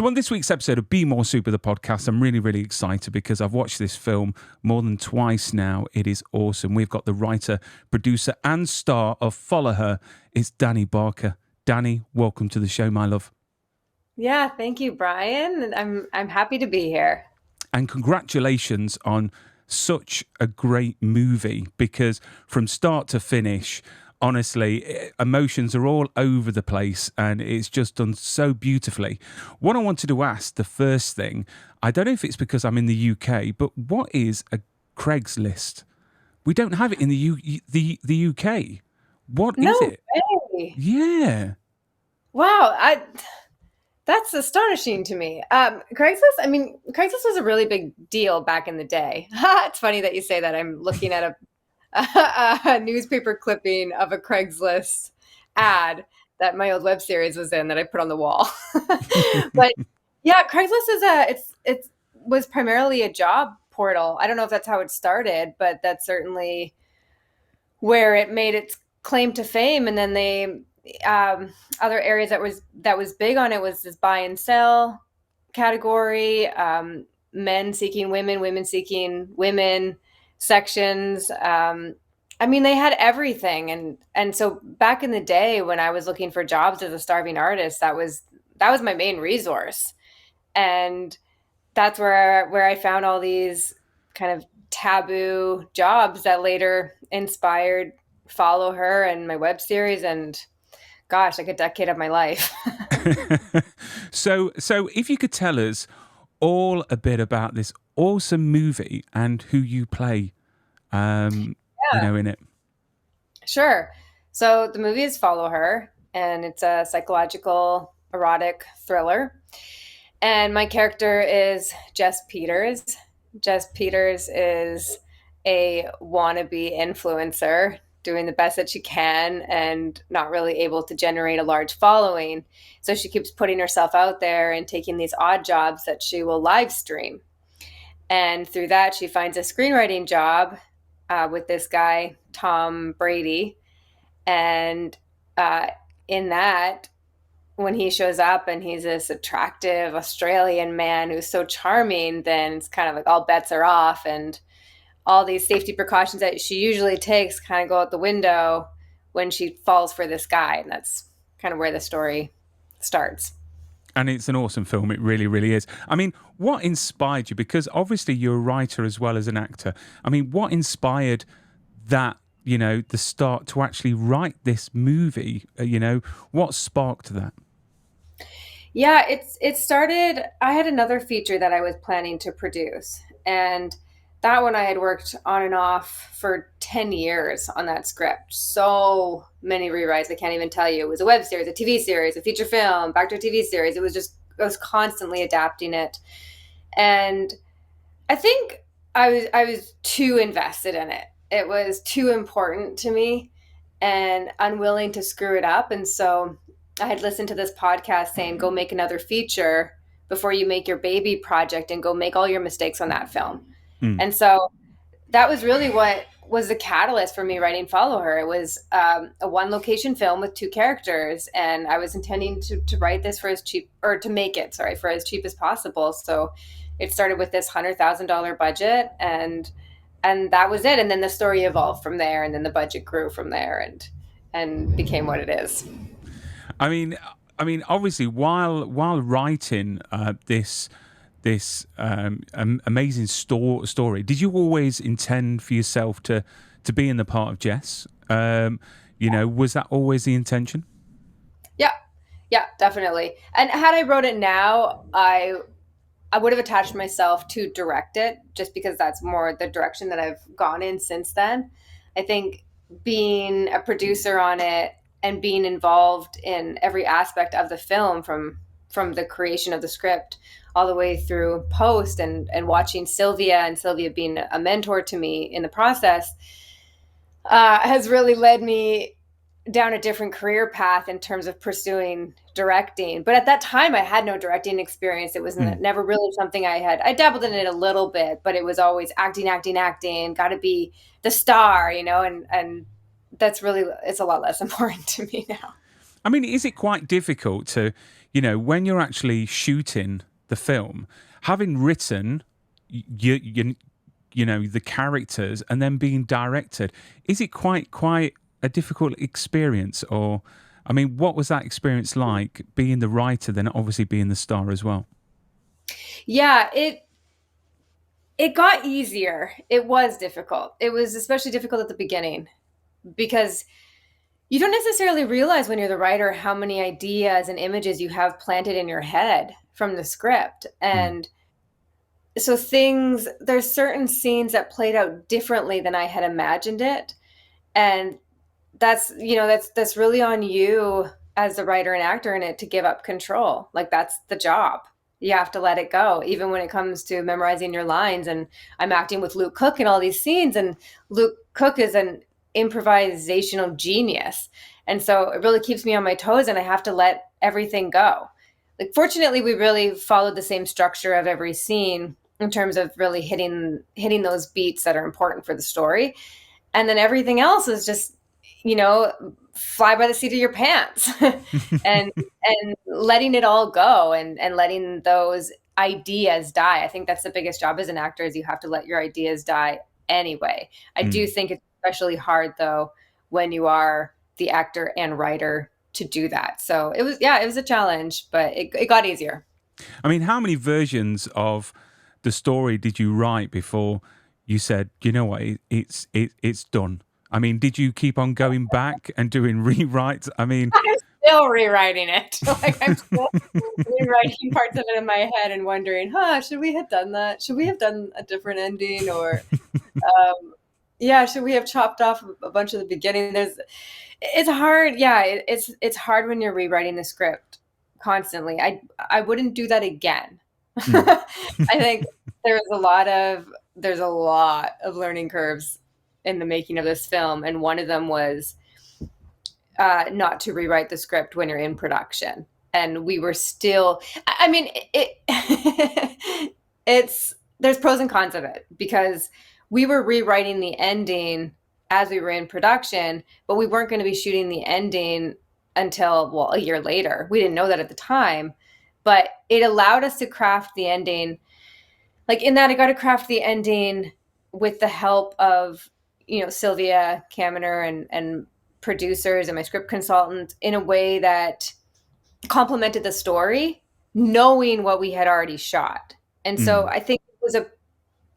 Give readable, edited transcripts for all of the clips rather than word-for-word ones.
So on this week's episode of Be More Super, the podcast, I'm really, really excited because I've watched this film more than twice now. It is awesome. We've got the writer, producer and star of Follow Her. It's Dani Barker. Dani, welcome to the show, my love. Yeah, thank you, Brian. I'm happy to be here. And congratulations on such a great movie, because from start to finish, honestly, emotions are all over the place and it's just done so beautifully. What I wanted to ask, the first thing, I don't know if it's because I'm in the UK, but what is a Craigslist? We don't have it in the UK. What is it? Way. Yeah. Wow, that's astonishing to me. Craigslist, Craigslist was a really big deal back in the day. It's funny that you say that. I'm looking at a newspaper clipping of a Craigslist ad that my old web series was in that I put on the wall. But yeah, Craigslist it was primarily a job portal. I don't know if that's how it started, but that's certainly where it made its claim to fame. And then they other areas that was big on it was this buy and sell category, men seeking women, women seeking women sections. They had everything. And so back in the day when I was looking for jobs as a starving artist, that was my main resource. And that's where I found all these kind of taboo jobs that later inspired Follow Her and my web series, and gosh, like a decade of my life. So if you could tell us all a bit about this awesome movie and who you play, in it. Sure. So the movie is Follow Her, and it's a psychological erotic thriller. And my character is Jess Peters. Jess Peters is a wannabe influencer doing the best that she can and not really able to generate a large following. So she keeps putting herself out there and taking these odd jobs that she will live stream. And through that, she finds a screenwriting job with this guy, Tom Brady. And in that, when he shows up and he's this attractive Australian man who's so charming, then it's kind of like all bets are off, and all these safety precautions that she usually takes kind of go out the window when she falls for this guy. And that's kind of where the story starts. And it's an awesome film. It really, really is. I mean, what inspired you? Because obviously you're a writer as well as an actor. I mean, what inspired that, the start to actually write this movie? What sparked that? Yeah, it started, I had another feature that I was planning to produce. And that one I had worked on and off for 10 years on that script. So many rewrites, I can't even tell you. It was a web series, a TV series, a feature film, back to a TV series. I was constantly adapting it. And I think I was too invested in it. It was too important to me and unwilling to screw it up. And so I had listened to this podcast saying, go make another feature before you make your baby project and go make all your mistakes on that film. And so that was really what was the catalyst for me writing Follow Her. It was a one location film with two characters, and I was intending to write this for as cheap as possible. So it started with this $100,000 budget, and that was it. And then the story evolved from there, and then the budget grew from there and became what it is. I mean, obviously, while writing this amazing story, did you always intend for yourself to be in the part of Jess? Was that always the intention? Yeah, definitely. And had I wrote it now, I would have attached myself to direct it, just because that's more the direction that I've gone in since then. I think being a producer on it and being involved in every aspect of the film, from the creation of the script all the way through post, and watching Sylvia being a mentor to me in the process, has really led me down a different career path in terms of pursuing directing. But at that time I had no directing experience. It was never really something I dabbled in it a little bit, but it was always acting, got to be the star, and that's really, it's a lot less important to me now. I mean, is it quite difficult to, when you're actually shooting the film, having written the characters and then being directed, is it quite a difficult experience? Or, I mean, what was that experience like, being the writer, then obviously being the star as well? Yeah, it got easier. It was difficult. It was especially difficult at the beginning because you don't necessarily realize when you're the writer how many ideas and images you have planted in your head from the script. Mm. And so there's certain scenes that played out differently than I had imagined it. And that's really on you as the writer and actor in it to give up control. Like, that's the job. You have to let it go, even when it comes to memorizing your lines. And I'm acting with Luke Cook in all these scenes, and Luke Cook is an improvisational genius. And so it really keeps me on my toes, and I have to let everything go. Like, fortunately, we really followed the same structure of every scene in terms of really hitting those beats that are important for the story. And then everything else is just, fly by the seat of your pants and letting it all go, and letting those ideas die. I think that's the biggest job as an actor, is you have to let your ideas die anyway. I do think it's especially hard, though, when you are the actor and writer, to do that. So it was a challenge, but it got easier. I mean, how many versions of the story did you write before you said, you know what, it's done? I mean, did you keep on going back and doing rewrites? I mean, I'm still rewriting it. Like, I'm still rewriting parts of it in my head and wondering, should we have done that? Should we have done a different ending? Or, should we have chopped off a bunch of the beginning? It's hard. Yeah, it's hard when you're rewriting the script constantly. I wouldn't do that again. I think there's a lot of learning curves in the making of this film, and one of them was not to rewrite the script when you're in production. And we were still, I mean, there's pros and cons of it, because we were rewriting the ending as we were in production, but we weren't going to be shooting the ending until, well, a year later. We didn't know that at the time, but it allowed us to craft the ending. Like, in that, I got to craft the ending with the help of, Sylvia Kaminer and producers and my script consultant, in a way that complemented the story, knowing what we had already shot. And so I think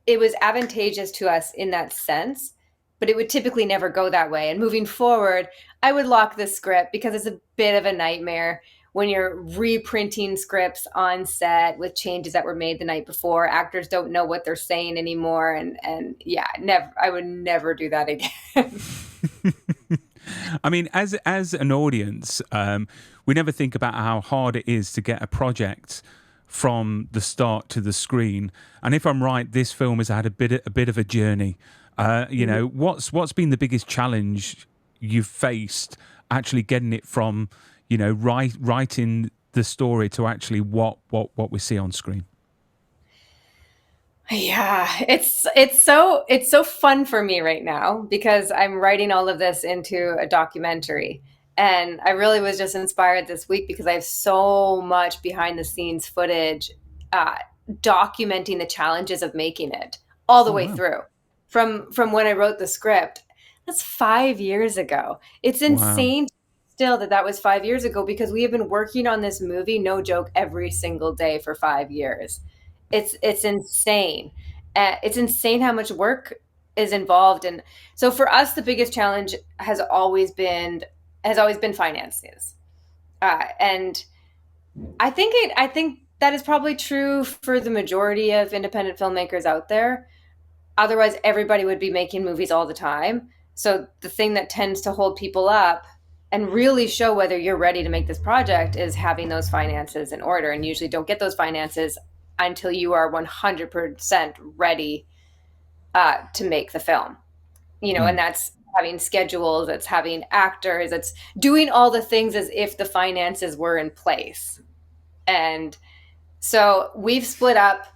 it was advantageous to us in that sense, but it would typically never go that way. And moving forward, I would lock the script, because it's a bit of a nightmare when you're reprinting scripts on set with changes that were made the night before. Actors don't know what they're saying anymore. And yeah, I would never do that again. I mean, as an audience, we never think about how hard it is to get a project from the start to the screen. And if I'm right, this film has had a bit of a journey. What's been the biggest challenge you've faced actually getting it from, writing the story to actually what we see on screen? Yeah, it's so fun for me right now, because I'm writing all of this into a documentary. And I really was just inspired this week, because I have so much behind the scenes footage documenting the challenges of making it all the way through. From when I wrote the script. That's 5 years ago. It's insane still that was 5 years ago, because we have been working on this movie, no joke, every single day for 5 years. It's insane. It's insane how much work is involved. And so for us, the biggest challenge has always been finances. And I think that is probably true for the majority of independent filmmakers out there. Otherwise, everybody would be making movies all the time. So the thing that tends to hold people up and really show whether you're ready to make this project is having those finances in order. And usually don't get those finances until you are 100% ready to make the film. And that's having schedules, it's having actors, it's doing all the things as if the finances were in place. And so we've split up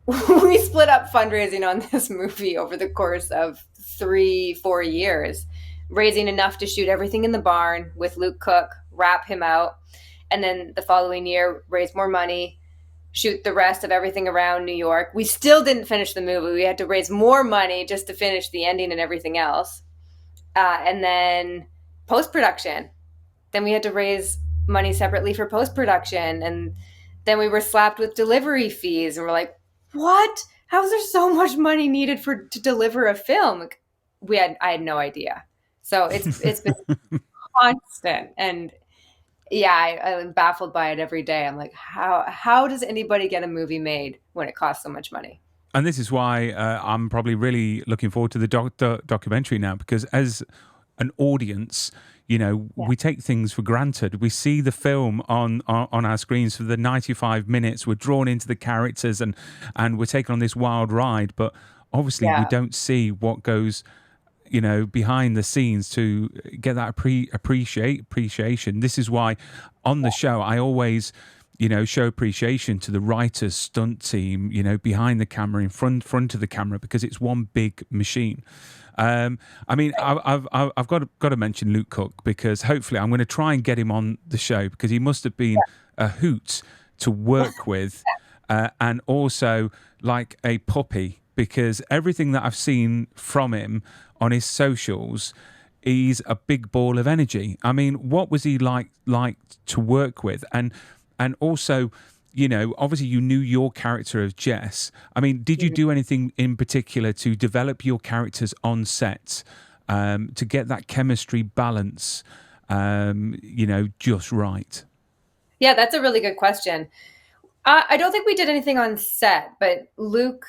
fundraising on this movie over the course of 3-4 years, raising enough to shoot everything in the barn with Luke Cook, wrap him out. and then the following year raise more money, shoot the rest of everything around New York. We still didn't finish the movie. We had to raise more money just to finish the ending and everything else. And then post-production. Then we had to raise money separately for post-production. And then we were slapped with delivery fees. And we're like, what? How is there so much money needed to deliver a film? I had no idea. So it's been constant. And yeah, I'm baffled by it every day. I'm like, how does anybody get a movie made when it costs so much money? And this is why I'm probably really looking forward to the documentary now, because as an audience, we take things for granted. We see the film on our screens for the 95 minutes. We're drawn into the characters and we're taken on this wild ride. But obviously, we don't see what goes behind the scenes to get that appreciation. This is why on the show I always show appreciation to the writers, stunt team, behind the camera, in front of the camera, because it's one big machine. I mean, I've got to mention Luke Cook, because hopefully I'm going to try and get him on the show, because he must have been a hoot to work with, and also like a puppy, because everything that I've seen from him on his socials, he's a big ball of energy. I mean, what was he like to work with? And also, obviously you knew your character of Jess. I mean, did you do anything in particular to develop your characters on set, to get that chemistry balance, just right? Yeah, that's a really good question. I don't think we did anything on set, but Luke,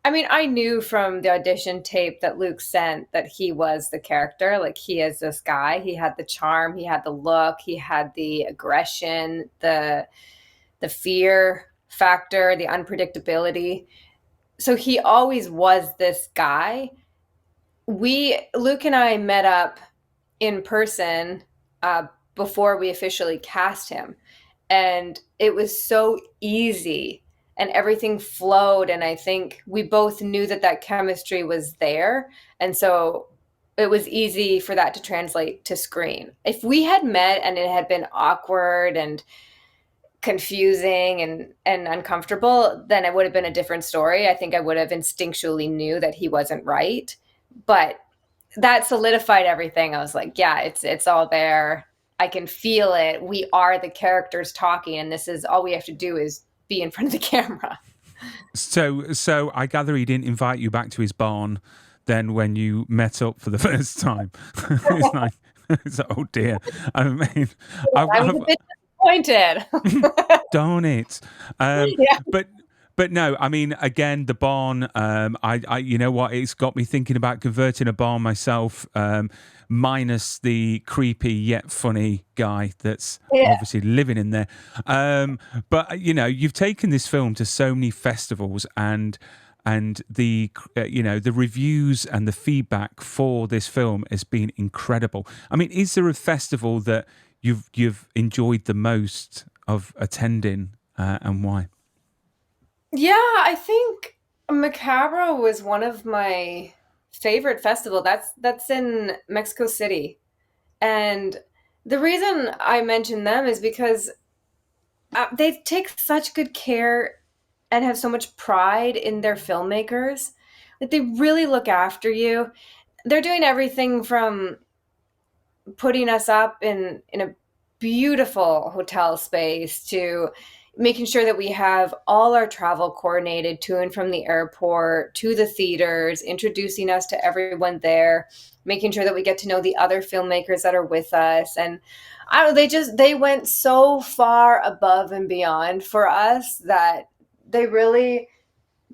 I mean, I knew from the audition tape that Luke sent that he was the character. Like, he is this guy. He had the charm, he had the look, he had the aggression, the fear factor, the unpredictability. So he always was this guy. Luke and I met up in person before we officially cast him. And it was so easy and everything flowed. And I think we both knew that chemistry was there. And so it was easy for that to translate to screen. If we had met and it had been awkward and confusing and uncomfortable, then it would have been a different story. I think I would have instinctually knew that he wasn't right. But that solidified everything. I was like, yeah, it's all there. I can feel it. We are the characters talking, and this is all we have to do is be in front of the camera. So I gather he didn't invite you back to his barn then when you met up for the first time. It's like, oh dear. I mean, I was a bit disappointed. Darn it. Yeah. But no, I mean, again, the barn, I you know what, it's got me thinking about converting a barn myself, minus the creepy yet funny guy that's obviously living in there. But, you've taken this film to so many festivals, and the the reviews and the feedback for this film has been incredible. I mean, is there a festival that you've enjoyed the most of attending, and why? Yeah, I think Macabre was one of my favorite festival. That's in Mexico City. And the reason I mention them is because they take such good care and have so much pride in their filmmakers. Like, they really look after you. They're doing everything from putting us up in a beautiful hotel space to making sure that we have all our travel coordinated to and from the airport, to the theaters, introducing us to everyone there, making sure that we get to know the other filmmakers that are with us. And I don't know, they went so far above and beyond for us that they really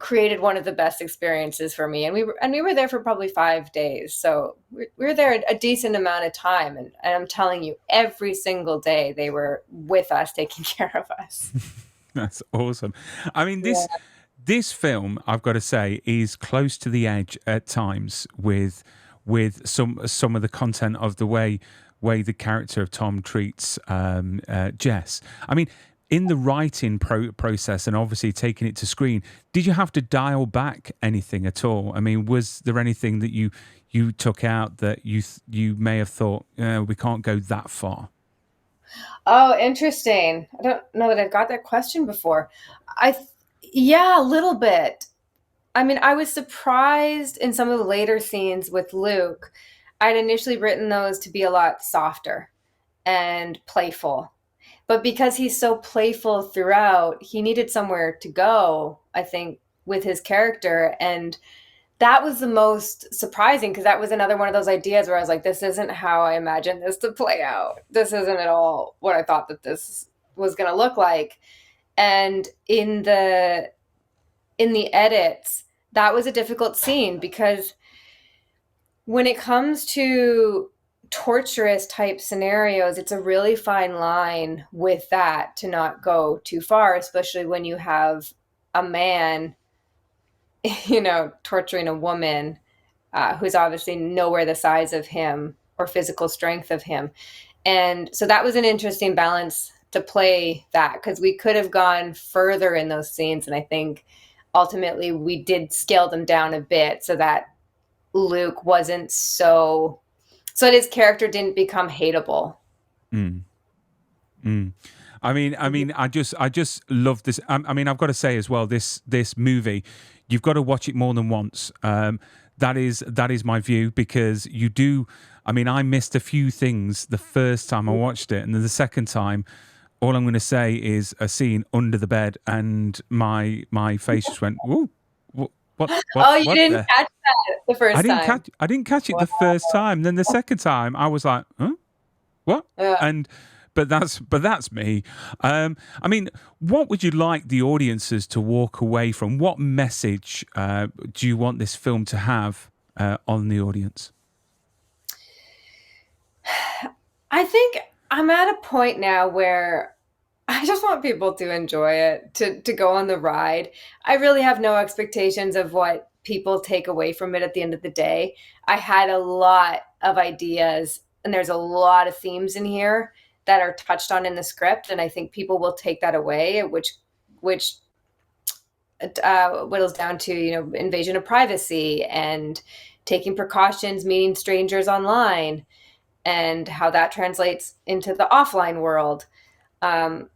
created one of the best experiences for me. And we were there for probably 5 days. So we were there a decent amount of time. And I'm telling you, every single day they were with us, taking care of us. That's awesome. I mean, this film, I've got to say, is close to the edge at times with some of the content of the way the character of Tom treats Jess. I mean, in the writing process and obviously taking it to screen, did you have to dial back anything at all? I mean, was there anything that you took out that you may have thought, we can't go that far? Oh, interesting. I don't know that I've got that question before. Yeah, a little bit. I mean, I was surprised in some of the later scenes with Luke. I'd initially written those to be a lot softer and playful. But because he's so playful throughout, he needed somewhere to go, I think, with his character. And that was the most surprising because that was another one of those ideas where I was like, this isn't how I imagined this to play out. This isn't at all what I thought that this was going to look like. And in the edits, that was a difficult scene because when it comes to torturous type scenarios, it's a really fine line with that to not go too far, especially when you have a man, torturing a woman who's obviously nowhere the size of him or physical strength of him. And so that was an interesting balance to play that because we could have gone further in those scenes. And I think ultimately we did scale them down a bit so that Luke wasn't so that his character didn't become hateable. Mm. Mm. I just love this. I've got to say as well, this movie, you've got to watch it more than once. That is my view because you do. I missed a few things the first time I watched it, and then the second time, all I'm going to say is a scene under the bed, and my face just went, "Ooh, Oh, you what didn't the?" catch that the first time. I didn't catch it Wow. the first time. Then the second time, I was like, "Huh? What?" Yeah. And but that's me. What would you like the audiences to walk away from? What message do you want this film to have on the audience? I think I'm at a point now where I just want people to enjoy it, to go on the ride. I really have no expectations of what people take away from it at the end of the day. I had a lot of ideas, and there's a lot of themes in here that are touched on in the script, and I think people will take that away, which whittles down to invasion of privacy and taking precautions, meeting strangers online, and how that translates into the offline world. Um,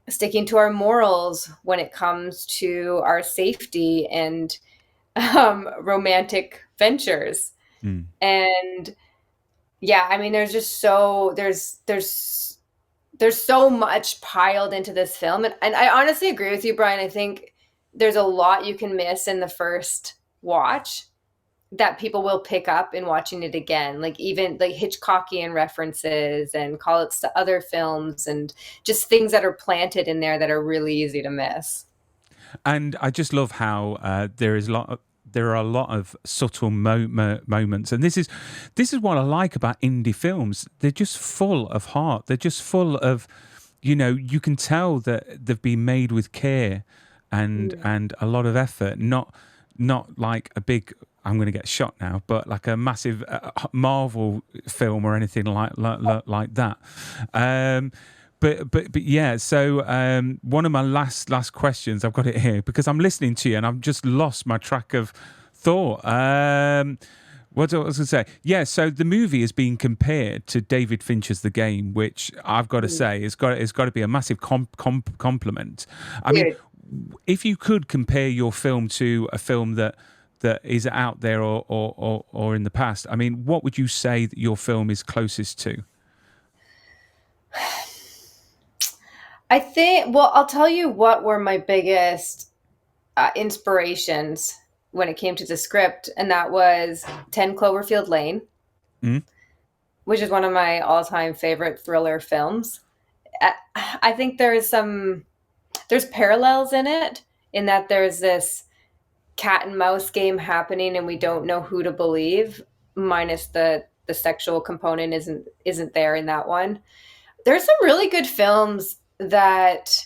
Sticking to our morals when it comes to our safety and romantic ventures. Mm. And yeah, I mean, there's just so there's so much piled into this film, and I honestly agree with you, Brian. I think there's a lot you can miss in the first watch that people will pick up in watching it again, like even like Hitchcockian references and call it to other films and just things that are planted in there that are really easy to miss. And I just love how there are a lot of subtle moments, and this is what I like about indie films. They're just full of heart. They're just full of, you can tell that they've been made with care and a lot of effort. Not like a big. I'm going to get shot now, but like a massive Marvel film or anything like that. But yeah. So one of my last questions, I've got it here because I'm listening to you and I've just lost my track of thought. What I was going to say, yeah. So the movie is being compared to David Fincher's The Game, which I've got to say it's got to be a massive compliment. I mean, Dude, if you could compare your film to a film that is out there or in the past, I mean, what would you say that your film is closest to? I think, well, I'll tell you what were my biggest inspirations when it came to the script, and that was 10 Cloverfield Lane, Mm? which is one of my all-time favorite thriller films. I think there's parallels in it, in that there's this cat and mouse game happening and we don't know who to believe, minus the sexual component isn't there in that one. There's some really good films that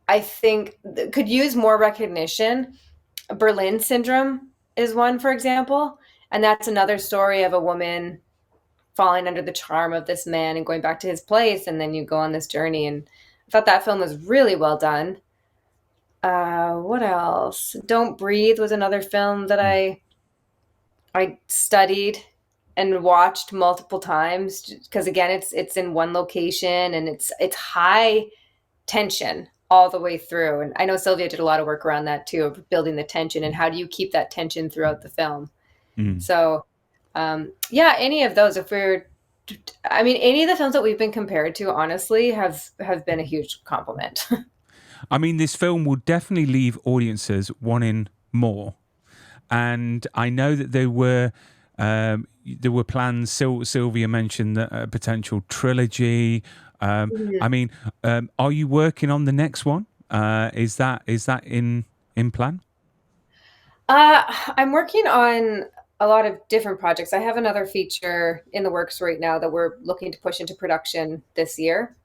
I think could use more recognition. Berlin Syndrome is one, for example, and that's another story of a woman falling under the charm of this man and going back to his place, and then you go on this journey. And I thought that film was really well done. What else? Don't Breathe was another film that I studied and watched multiple times because again it's in one location and it's high tension all the way through. And I know Sylvia did a lot of work around that too, of building the tension and how do you keep that tension throughout the film. So yeah, any of those, any of the films that we've been compared to, honestly, have been a huge compliment. I mean, this film will definitely leave audiences wanting more. And I know that there were plans. Sylvia mentioned that a potential trilogy. I mean, are you working on the next one? Is that in plan? I'm working on a lot of different projects. I have another feature in the works right now that we're looking to push into production this year.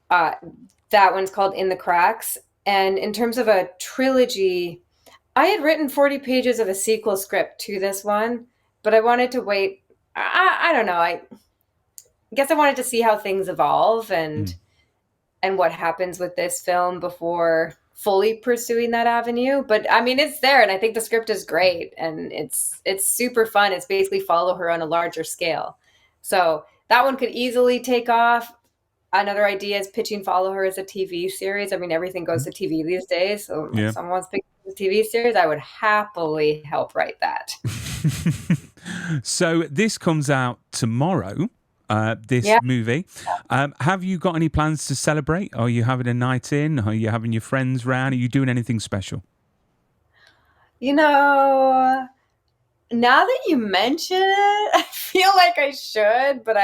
That one's called In the Cracks. And in terms of a trilogy, I had written 40 pages of a sequel script to this one, but I wanted to wait. I don't know. I guess I wanted to see how things evolve and what happens with this film before fully pursuing that avenue. But I mean, it's there, and I think the script is great, and it's super fun. It's basically follow her on a larger scale. So that one could easily take off. Another idea is pitching Follow Her as a TV series. I mean, everything goes to TV these days. So if someone wants to pick a TV series, I would happily help write that. So this comes out tomorrow, this movie. Have you got any plans to celebrate? Are you having a night in? Are you having your friends round? Are you doing anything special? You know, now that you mention it, I feel like I should, but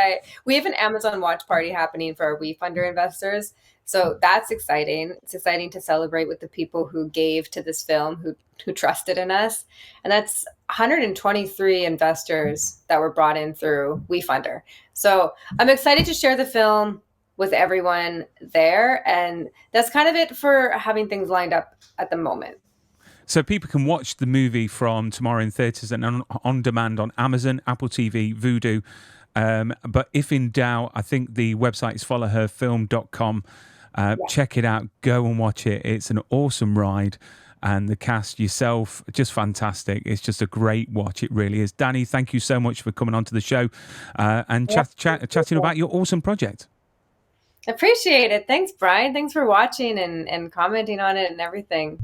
we have an Amazon watch party happening for our WeFunder investors. So that's exciting. It's exciting to celebrate with the people who gave to this film, who trusted in us. And that's 123 investors that were brought in through WeFunder. So I'm excited to share the film with everyone there. And that's kind of it for having things lined up at the moment. So people can watch the movie from tomorrow in theatres and on demand on Amazon, Apple TV, Vudu. But if in doubt, I think the website is followherfilm.com. Check it out. Go and watch it. It's an awesome ride. And the cast, yourself, just fantastic. It's just a great watch. It really is. Dani, thank you so much for coming onto the show and chatting about your awesome project. Appreciate it. Thanks, Brian. Thanks for watching and commenting on it and everything.